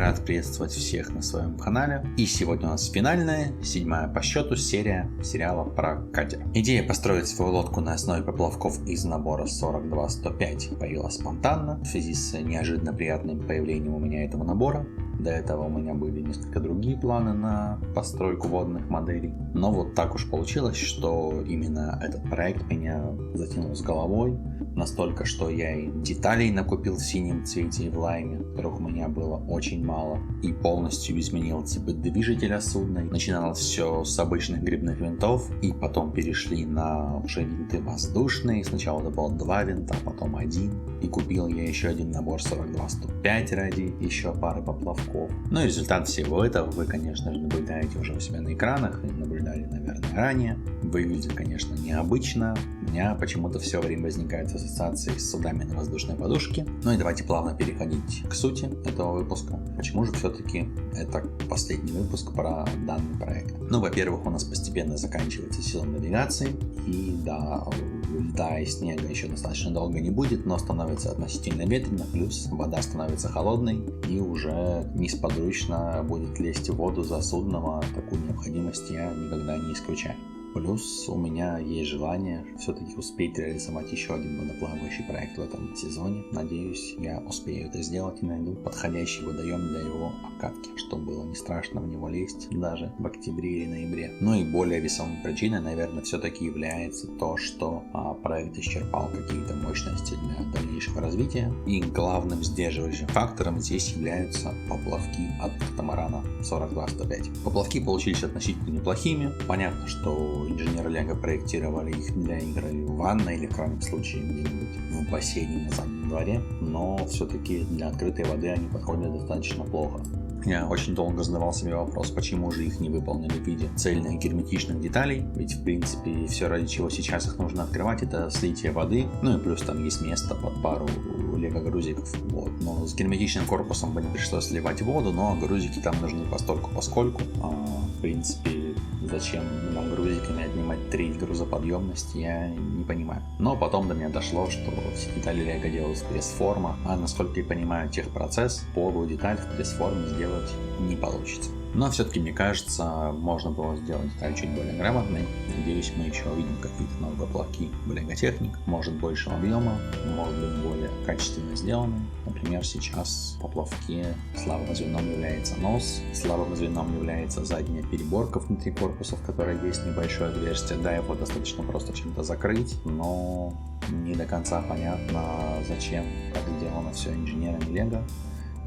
рад приветствовать всех на своем канале. И сегодня у нас финальная, 7-я по счету серия сериала про катер. Идея построить свою лодку на основе поплавков из набора 42-105 появилась спонтанно в связи с неожиданно приятным появлением у меня этого набора. До этого у меня были несколько другие планы на постройку водных моделей. Но вот так уж получилось, что именно этот проект меня затянул с головой. Настолько, что я и деталей накупил в синем цвете и в лайме, которых у меня было очень мало. И полностью изменил типы движителя судна. Начинал все с обычных грибных винтов. И потом перешли на уже винты воздушные. Сначала это было 2 винта, потом 1. И купил я еще один набор 42-105 ради еще пары поплавков. Ну и результат всего этого вы, конечно же, наблюдаете уже у себя на экранах. И наблюдали, наверное, ранее. Выглядит, конечно, необычно. У меня почему-то все время возникают ассоциации с судами на воздушной подушке. Ну и давайте плавно переходить к сути этого выпуска. Почему же все-таки это последний выпуск про данный проект? Ну, во-первых, у нас постепенно заканчивается сезон навигации. И да, льда и снега еще достаточно долго не будет, но становится относительно ветрено, плюс вода становится холодной, и уже несподручно будет лезть в воду за судном, а такую необходимость я никогда не исключаю. Плюс у меня есть желание все-таки успеть реализовать еще один водоплавающий проект в этом сезоне. Надеюсь, я успею это сделать и найду подходящий водоем для его обкатки, чтобы было не страшно в него лезть даже в октябре или ноябре. Ну и более весомой причиной, наверное, все-таки является то, что проект исчерпал какие-то мощности для дальнейшего развития. И главным сдерживающим фактором здесь являются поплавки от катамарана 42-105. Поплавки получились относительно неплохими. Понятно, что инженеры Лего проектировали их для игры в ванной или в крайнем случае где-нибудь в бассейне на заднем дворе, но все-таки для открытой воды они подходят достаточно плохо. Я очень долго задавал себе вопрос, почему же их не выполнили в виде цельных герметичных деталей, ведь в принципе все, ради чего сейчас их нужно открывать, это слитие воды, ну и плюс там есть место под пару лего-грузиков. Вот. Но с герметичным корпусом бы не пришлось сливать воду, но грузики там нужны постольку-поскольку. В принципе, зачем нам грузиками отнимать треть грузоподъемности, я не понимаю. Но потом до меня дошло, что все детали Лего делают в пресс-форма, а насколько я понимаю техпроцесс, полудеталь в пресс-форме сделать не получится. Но все-таки, мне кажется, можно было сделать деталь чуть более грамотной. Надеюсь, мы еще увидим какие-то новые поплавки в Lego Technic, может большего объема, может быть более качественно сделаны. Например, сейчас в поплавке слабым звеном является нос, слабым звеном является задняя переборка внутри корпуса, в которой есть небольшое отверстие. Да, его достаточно просто чем-то закрыть, но не до конца понятно, зачем так сделано все инженерами Lego.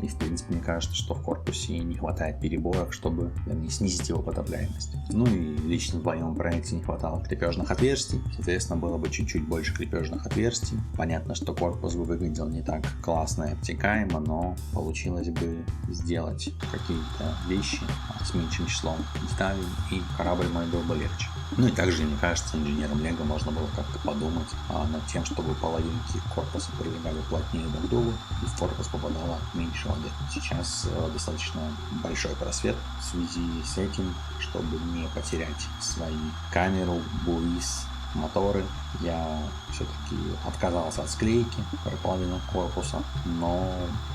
И, в принципе, мне кажется, что в корпусе не хватает переборок, чтобы снизить его потопляемость. Ну и лично в моем проекте не хватало крепежных отверстий. Соответственно, было бы чуть-чуть больше крепежных отверстий. Понятно, что корпус бы выглядел не так классно и обтекаемо, но получилось бы сделать какие-то вещи с меньшим числом деталей, и корабль мой был бы легче. Ну и также, мне кажется, инженерам Лего можно было как-то подумать над тем, чтобы половинки корпуса прилегали плотнее друг к другу, и в корпус попадало меньше воды. Сейчас достаточно большой просвет в связи с этим, чтобы не потерять свои камеру, буис, моторы. Я все-таки отказался от склейки половину корпуса, но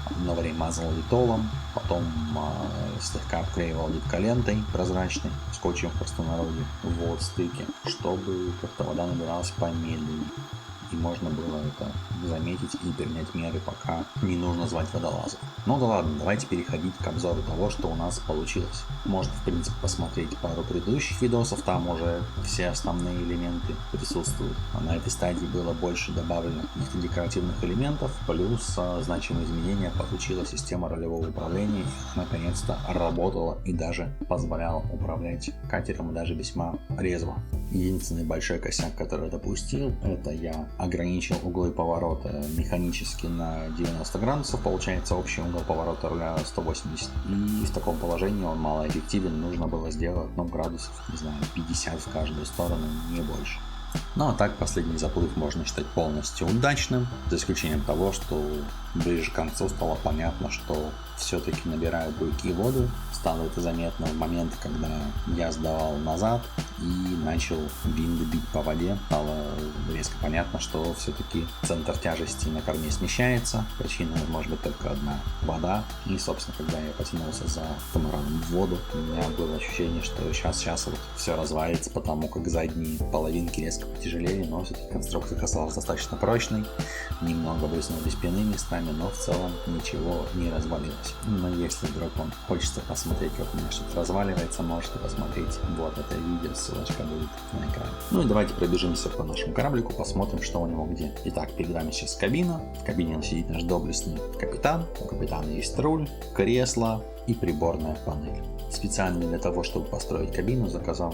одно время мазал литолом, потом слегка обклеивал липколентой прозрачной, скотчем в простонародье в стыке, чтобы как-то вода набиралась помедленнее. И можно было это заметить и принять меры, пока не нужно звать водолазов. Ну да ладно, давайте переходить к обзору того, что у нас получилось. Можно, в принципе, посмотреть пару предыдущих видосов, там уже все основные элементы присутствуют. А на этой стадии было больше добавлено каких-то декоративных элементов, плюс значимые изменения получила система рулевого управления, и наконец-то работала и даже позволяла управлять катером даже весьма резво. Единственный большой косяк, который я допустил, это я ограничил углы поворота механически на 90 градусов, получается общий угол поворота руля 180. И в таком положении он малоэффективен, нужно было сделать градусов, не знаю, 50 в каждую сторону, не больше. Ну а так, последний заплыв можно считать полностью удачным, за исключением того, что ближе к концу стало понятно, что все-таки набираю буйки воду. Стало это заметно в момент, когда я сдавал назад и начал винды бить по воде. Стало резко понятно, что все-таки центр тяжести на корме смещается. Причина может быть только одна – вода. И, собственно, когда я потянулся за камараном в воду, у меня было ощущение, что сейчас вот все развалится, потому как задние половинки резко потяжелее, но все-таки конструкция оказалась достаточно прочной. Немного высунулись пины местами, но в целом ничего не развалилось. Но если вдруг вам хочется посмотреть, как у меня что-то разваливается, можете посмотреть вот это видео, ссылочка будет на экране. Ну и давайте пробежимся по нашему кораблику, посмотрим, что у него где. Итак, перед нами сейчас кабина. В кабине сидит наш доблестный капитан. У капитана есть руль, кресло и приборная панель. Специально для того, чтобы построить кабину, заказал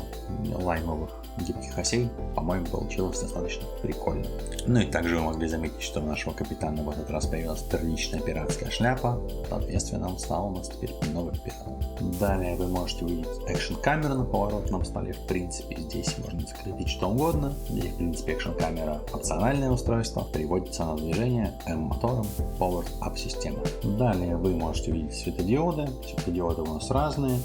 лаймовых гибких осей. По-моему, получилось достаточно прикольно. Ну и также вы могли заметить, что у нашего капитана в этот раз появилась первичная пиратская шляпа. Соответственно, он стал у нас теперь новым пиратом. Далее вы можете увидеть экшн-камеру на поворотном столе. В принципе, здесь можно закрепить что угодно. Здесь, в принципе, экшн-камера опциональное устройство. Приводится на движение М-мотором Power-Up системы. Далее вы можете увидеть светодиоды. Светодиоды у нас разные.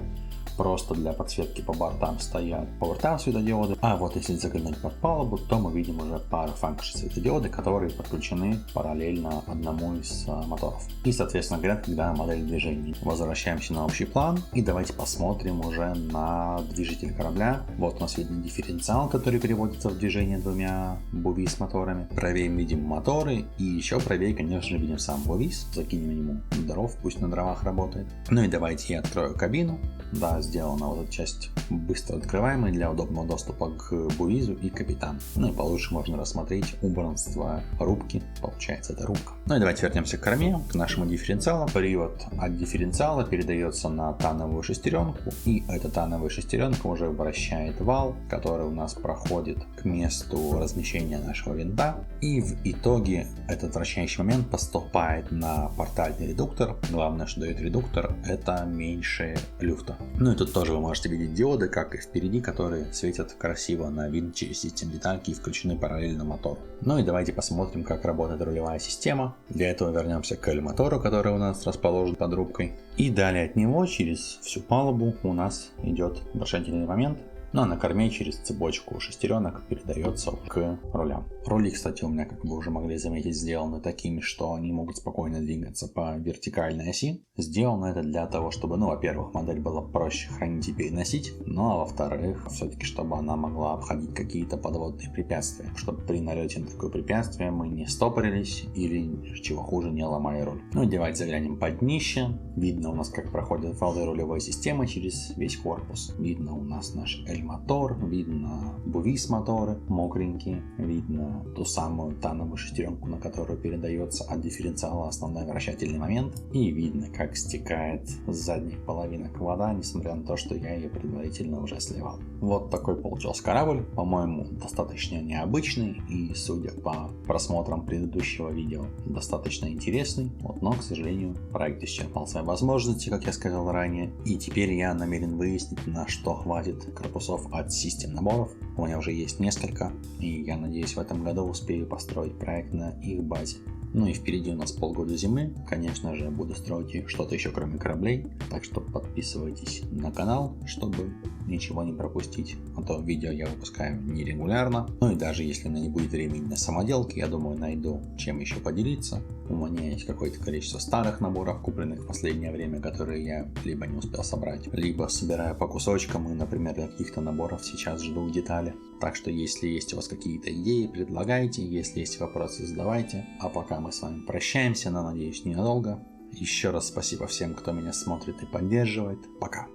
Просто для подсветки по бортам стоят повертам светодиоды. А вот если заглянуть под палубу, то мы видим уже пару фанкшн светодиоды, которые подключены параллельно одному из моторов. И, соответственно, горят, когда модель движения. Возвращаемся на общий план и давайте посмотрим уже на движитель корабля. Вот у нас виден дифференциал, который переводится в движение двумя бувис моторами. Правее видим моторы и еще правее, конечно же, видим сам бувис. Закинем ему дров, пусть на дровах работает. Ну и давайте я открою кабину. Да, сделана вот эта часть быстро открываемой для удобного доступа к бувизу и капитану. Ну и получше можно рассмотреть убранство рубки. Получается, это рубка. Ну и давайте вернемся к корме, к нашему дифференциалу. Привод от дифференциала передается на тановую шестеренку. И эта тановая шестеренка уже вращает вал, который у нас проходит к месту размещения нашего винта. И в итоге этот вращающий момент поступает на портальный редуктор. Главное, что дает редуктор, это меньше люфта. Ну и тут тоже вы можете видеть диоды, как и впереди, которые светят красиво на вид через систему детальки и включены параллельно мотору. Ну и давайте посмотрим, как работает рулевая система. Для этого вернемся к L-мотору, который у нас расположен под рубкой. И далее от него через всю палубу у нас идет вращательный момент. Ну а на корме через цепочку шестеренок передается к рулям. Рули, кстати, у меня, как вы уже могли заметить, сделаны такими, что они могут спокойно двигаться по вертикальной оси. Сделано это для того, чтобы, ну, во-первых, модель была проще хранить и переносить, ну а во-вторых, все-таки, чтобы она могла обходить какие-то подводные препятствия. Чтобы при налете на такое препятствие мы не стопорились или, чего хуже, не ломали руль. Ну и давайте заглянем под днище. Видно у нас, как проходят валы рулевой системы через весь корпус. Видно у нас наш L-мотор, видно бувис моторы мокренькие, видно ту самую тановую шестеренку, на которую передается от дифференциала основной вращательный момент. И видно, как стекает с задних половинок вода, несмотря на то, что я ее предварительно уже сливал. Вот такой получился корабль, по-моему, достаточно необычный и, судя по просмотрам предыдущего видео, достаточно интересный. Вот, но, к сожалению, проект исчерпал свои возможности, как я сказал ранее. И теперь я намерен выяснить, на что хватит корпусов от систем наборов. У меня уже есть несколько, и я надеюсь, в этом году успею построить проект на их базе. Ну и впереди у нас полгода зимы. Конечно же, буду строить что-то еще кроме кораблей. Так что подписывайтесь на канал, чтобы ничего не пропустить. А то видео я выпускаю нерегулярно. Ну и даже если у меня не будет времени на самоделки, я думаю, найду чем еще поделиться. У меня есть какое-то количество старых наборов, купленных в последнее время, которые я либо не успел собрать, либо собираю по кусочкам и, например, для каких-то наборов сейчас жду детали. Так что, если есть у вас какие-то идеи, предлагайте. Если есть вопросы, задавайте. А пока мы с вами прощаемся, но, надеюсь, ненадолго. Еще раз спасибо всем, кто меня смотрит и поддерживает. Пока.